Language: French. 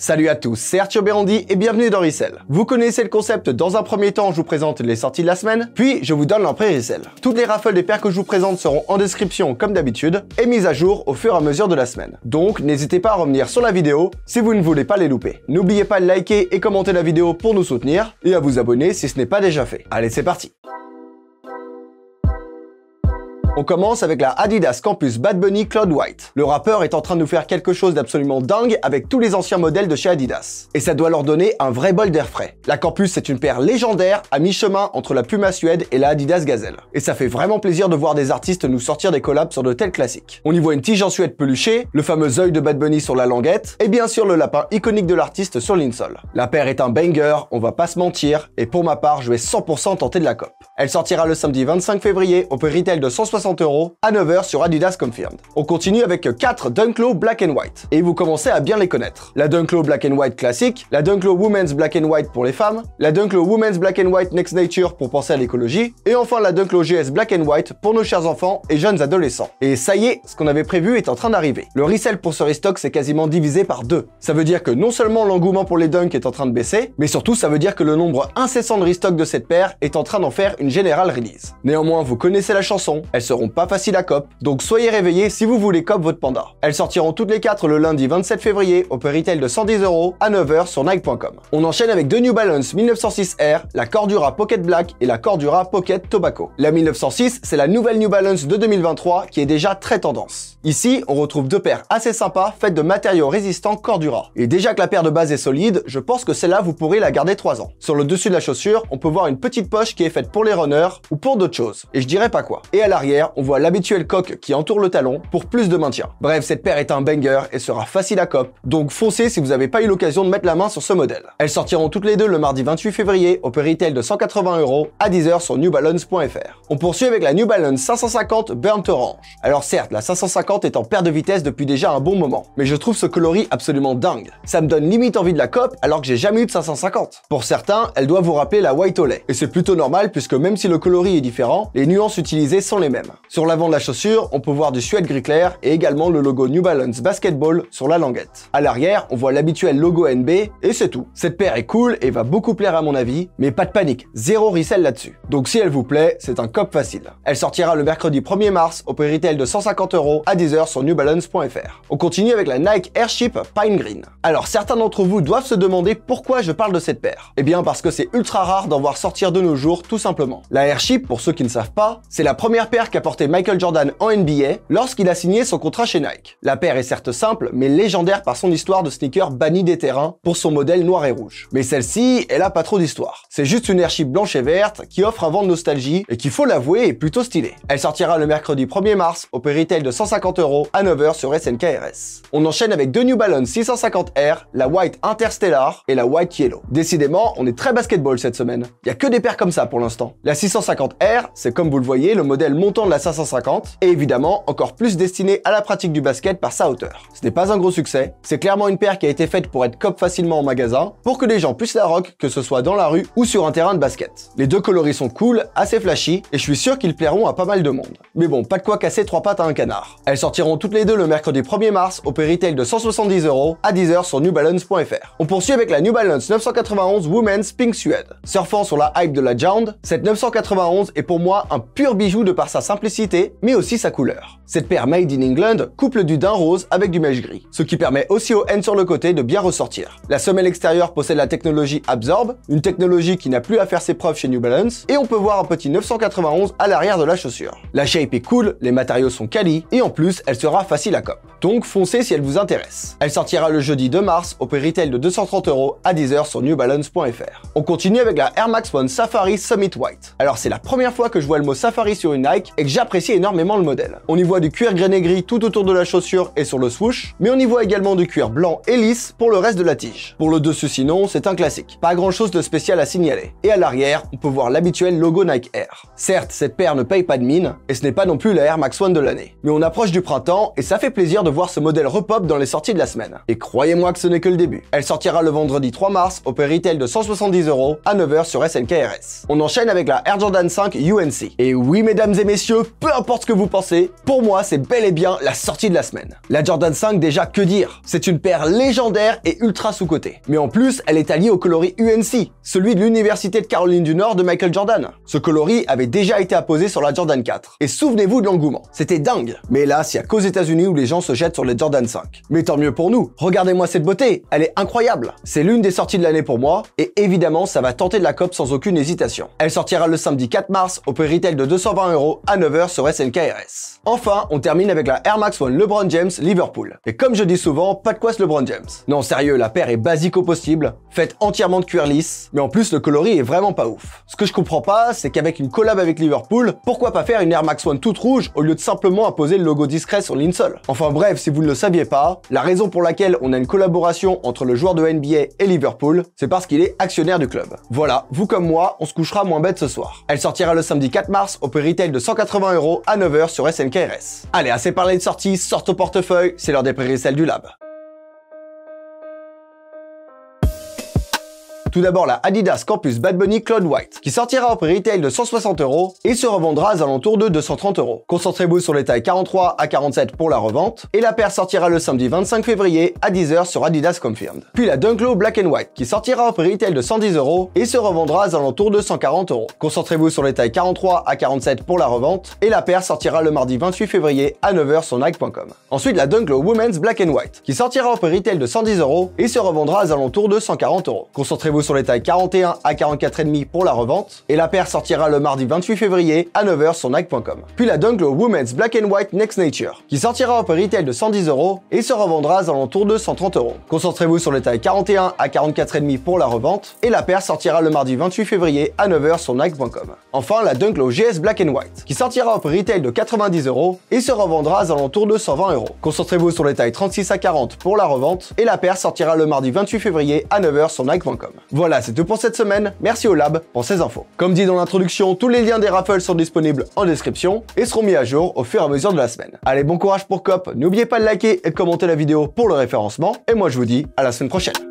Salut à tous, c'est Arthur Berandi et bienvenue dans Resell. Vous connaissez le concept, dans un premier temps je vous présente les sorties de la semaine, puis je vous donne leur prix Resell. Toutes les raffles des paires que je vous présente seront en description comme d'habitude et mises à jour au fur et à mesure de la semaine. Donc n'hésitez pas à revenir sur la vidéo si vous ne voulez pas les louper. N'oubliez pas de liker et commenter la vidéo pour nous soutenir et à vous abonner si ce n'est pas déjà fait. Allez, c'est parti. On commence avec la Adidas Campus Bad Bunny Cloud White. Le rappeur est en train de nous faire quelque chose d'absolument dingue avec tous les anciens modèles de chez Adidas. Et ça doit leur donner un vrai bol d'air frais. La Campus c'est une paire légendaire à mi-chemin entre la Puma Suède et la Adidas Gazelle. Et ça fait vraiment plaisir de voir des artistes nous sortir des collabs sur de tels classiques. On y voit une tige en suède peluchée, le fameux œil de Bad Bunny sur la languette, et bien sûr le lapin iconique de l'artiste sur l'insole. La paire est un banger, on va pas se mentir, et pour ma part je vais 100% tenter de la cope. Elle sortira le samedi 25 février au prix retail de 160 € à 9 h sur Adidas Confirmed. On continue avec 4 Dunk Low Black and White, et vous commencez à bien les connaître. La Dunk Low Black and White classique, la Dunk Low Women's Black and White pour les femmes, la Dunk Low Women's Black and White Next Nature pour penser à l'écologie, et enfin la Dunk Low GS Black and White pour nos chers enfants et jeunes adolescents. Et ça y est, ce qu'on avait prévu est en train d'arriver. Le resell pour ce restock s'est quasiment divisé par 2. Ça veut dire que non seulement l'engouement pour les dunks est en train de baisser, mais surtout ça veut dire que le nombre incessant de restock de cette paire est en train d'en faire une générale release. Néanmoins, vous connaissez la chanson, elles seront pas faciles à cop, donc soyez réveillés si vous voulez cop votre panda. Elles sortiront toutes les 4 le lundi 27 février au prix retail de 110 € à 9 h sur Nike.com. On enchaîne avec deux New Balance 1906 Air, la Cordura Pocket Black et la Cordura Pocket Tobacco. La 1906, c'est la nouvelle New Balance de 2023 qui est déjà très tendance. Ici, on retrouve deux paires assez sympas faites de matériaux résistants Cordura. Et déjà que la paire de base est solide, je pense que celle-là vous pourrez la garder 3 ans. Sur le dessus de la chaussure, on peut voir une petite poche qui est faite pour les runners ou pour d'autres choses. Et je dirais pas quoi. Et à l'arrière, on voit l'habituel coque qui entoure le talon pour plus de maintien. Bref, cette paire est un banger et sera facile à cop, donc foncez si vous n'avez pas eu l'occasion de mettre la main sur ce modèle. Elles sortiront toutes les deux le mardi 28 février au prix retail de 180 € à 10 h sur newbalance.fr. On poursuit avec la New Balance 550 Burnt Orange. Alors certes, la 550 est en perte de vitesse depuis déjà un bon moment, mais je trouve ce coloris absolument dingue. Ça me donne limite envie de la cop alors que j'ai jamais eu de 550. Pour certains, elle doit vous rappeler la White Olay, et c'est plutôt normal puisque même si le coloris est différent, les nuances utilisées sont les mêmes. Sur l'avant de la chaussure, on peut voir du suède gris clair et également le logo New Balance Basketball sur la languette. À l'arrière, on voit l'habituel logo NB et c'est tout. Cette paire est cool et va beaucoup plaire à mon avis, mais pas de panique, zéro resell là-dessus. Donc si elle vous plaît, c'est un cop facile. Elle sortira le mercredi 1er mars au prix retail de 150 € à 10 h sur newbalance.fr. On continue avec la Nike Airship Pine Green. Alors certains d'entre vous doivent se demander pourquoi je parle de cette paire. Eh bien parce que c'est ultra rare d'en voir sortir de nos jours tout simplement. La Airship, pour ceux qui ne savent pas, c'est la première paire qu'a porté Michael Jordan en NBA lorsqu'il a signé son contrat chez Nike. La paire est certes simple, mais légendaire par son histoire de sneaker banni des terrains pour son modèle noir et rouge. Mais celle-ci, elle a pas trop d'histoire. C'est juste une Airship blanche et verte qui offre un vent de nostalgie et qui, faut l'avouer, est plutôt stylée. Elle sortira le mercredi 1er mars au prix retail de 150 € à 9 h sur SNKRS. On enchaîne avec deux New Balance 650 Air, la White Interstellar et la White Yellow. Décidément, on est très basketball cette semaine. Il y a que des paires comme ça pour l'instant. La 650 Air, c'est comme vous le voyez, le modèle montant de la 550 et évidemment encore plus destiné à la pratique du basket par sa hauteur. Ce n'est pas un gros succès, c'est clairement une paire qui a été faite pour être cop facilement en magasin, pour que les gens puissent la rock, que ce soit dans la rue ou sur un terrain de basket. Les deux coloris sont cool, assez flashy, et je suis sûr qu'ils plairont à pas mal de monde. Mais bon, pas de quoi casser 3 pattes à un canard. Elles sortiront toutes les deux le mercredi 1er mars au prix retail de 170 € à 10 h sur newbalance.fr. On poursuit avec la New Balance 991 Women's Pink Suede. Surfant sur la hype de la Jound, cette 991 est pour moi un pur bijou de par sa simplicité, mais aussi sa couleur. Cette paire made in England couple du daim rose avec du mesh gris, ce qui permet aussi au N sur le côté de bien ressortir. La semelle extérieure possède la technologie Absorb, une technologie qui n'a plus à faire ses preuves chez New Balance, et on peut voir un petit 991 à l'arrière de la chaussure. La shape est cool, les matériaux sont quali, et en plus, elle sera facile à cop. Donc foncez si elle vous intéresse. Elle sortira le jeudi 2 mars au prix retail de 230 € à 10 h sur newbalance.fr. On continue avec la Air Max One Safari Summit White. Alors c'est la première fois que je vois le mot Safari sur une Nike et que j'apprécie énormément le modèle. On y voit du cuir grainé gris tout autour de la chaussure et sur le swoosh, mais on y voit également du cuir blanc et lisse pour le reste de la tige. Pour le dessus sinon, c'est un classique. Pas grand chose de spécial à signaler. Et à l'arrière, on peut voir l'habituel logo Nike Air. Certes, cette paire ne paye pas de mine, et ce n'est pas non plus la Air Max One de l'année. Mais on approche du printemps, et ça fait plaisir de voir ce modèle repop dans les sorties de la semaine. Et croyez-moi que ce n'est que le début. Elle sortira le vendredi 3 mars au prix retail de 170 € à 9 h sur SNKRS. On enchaîne avec la Air Jordan 5 UNC. Et oui, mesdames et messieurs, peu importe ce que vous pensez, pour moi, c'est bel et bien la sortie de la semaine. La Jordan 5, déjà, que dire? C'est une paire légendaire et ultra sous-cotée. Mais en plus, elle est alliée au coloris UNC, celui de l'Université de Caroline du Nord de Michael Jordan. Ce coloris avait déjà été apposé sur la Jordan 4. Et souvenez-vous de l'engouement. C'était dingue. Mais hélas, il n'y a qu'aux États-Unis où les gens se jettent sur les Jordan 5. Mais tant mieux pour nous. Regardez-moi cette beauté. Elle est incroyable. C'est l'une des sorties de l'année pour moi. Et évidemment, ça va tenter de la cope sans aucune hésitation. Elle sortira le samedi 4 mars au prix retail de 220 € à 9 h sur SNKRS. Enfin, on termine avec la Air Max 1 LeBron James Liverpool. Et comme je dis souvent, pas de quoi ce LeBron James. Non, sérieux, la paire est basique au possible, faite entièrement de cuir lisse, mais en plus le coloris est vraiment pas ouf. Ce que je comprends pas, c'est qu'avec une collab avec Liverpool, pourquoi pas faire une Air Max 1 toute rouge au lieu de simplement apposer le logo discret sur l'insole? Enfin bref, si vous ne le saviez pas, la raison pour laquelle on a une collaboration entre le joueur de NBA et Liverpool, c'est parce qu'il est actionnaire du club. Voilà, vous comme moi, on se couchera moins bête ce soir. Elle sortira le samedi 4 mars au prix retail de 180 € à 9 h sur SNKRS. Allez, assez parlé de sortie, sorte au portefeuille, c'est l'heure des prix resell du lab. Tout d'abord la Adidas Campus Bad Bunny Cloud White, qui sortira au prix retail de 160 € et se revendra aux alentours de 230 €. Concentrez-vous sur les tailles 43 à 47 pour la revente, et la paire sortira le samedi 25 février à 10 h sur Adidas Confirmed. Puis la Dunk Low Black and White, qui sortira au prix retail de 110 € et se revendra aux alentours de 140 €. Concentrez-vous sur les tailles 43 à 47 pour la revente, et la paire sortira le mardi 28 février à 9 h sur Nike.com. Ensuite la Dunk Low Women's Black and White, qui sortira au prix retail de 110 € et se revendra aux alentours de 140 €. Concentrez-vous sur les tailles 41 à 44,5 pour la revente, et la paire sortira le mardi 28 février à 9 h sur Nike.com. Puis la Dunk Low Women's Black and White Next Nature, qui sortira au prix retail de 110 € et se revendra aux alentours de 130 €. Concentrez-vous sur les tailles 41 à 44,5 pour la revente, et la paire sortira le mardi 28 février à 9 h sur Nike.com. Enfin la Dunk Low GS Black and White, qui sortira au prix retail de 90 € et se revendra aux alentours de 120 €. Concentrez-vous sur les tailles 36 à 40 pour la revente, et la paire sortira le mardi 28 février à 9 h sur Nike.com. Voilà, c'est tout pour cette semaine, merci au Lab pour ces infos. Comme dit dans l'introduction, tous les liens des raffles sont disponibles en description et seront mis à jour au fur et à mesure de la semaine. Allez, bon courage pour COP, n'oubliez pas de liker et de commenter la vidéo pour le référencement, et moi je vous dis à la semaine prochaine.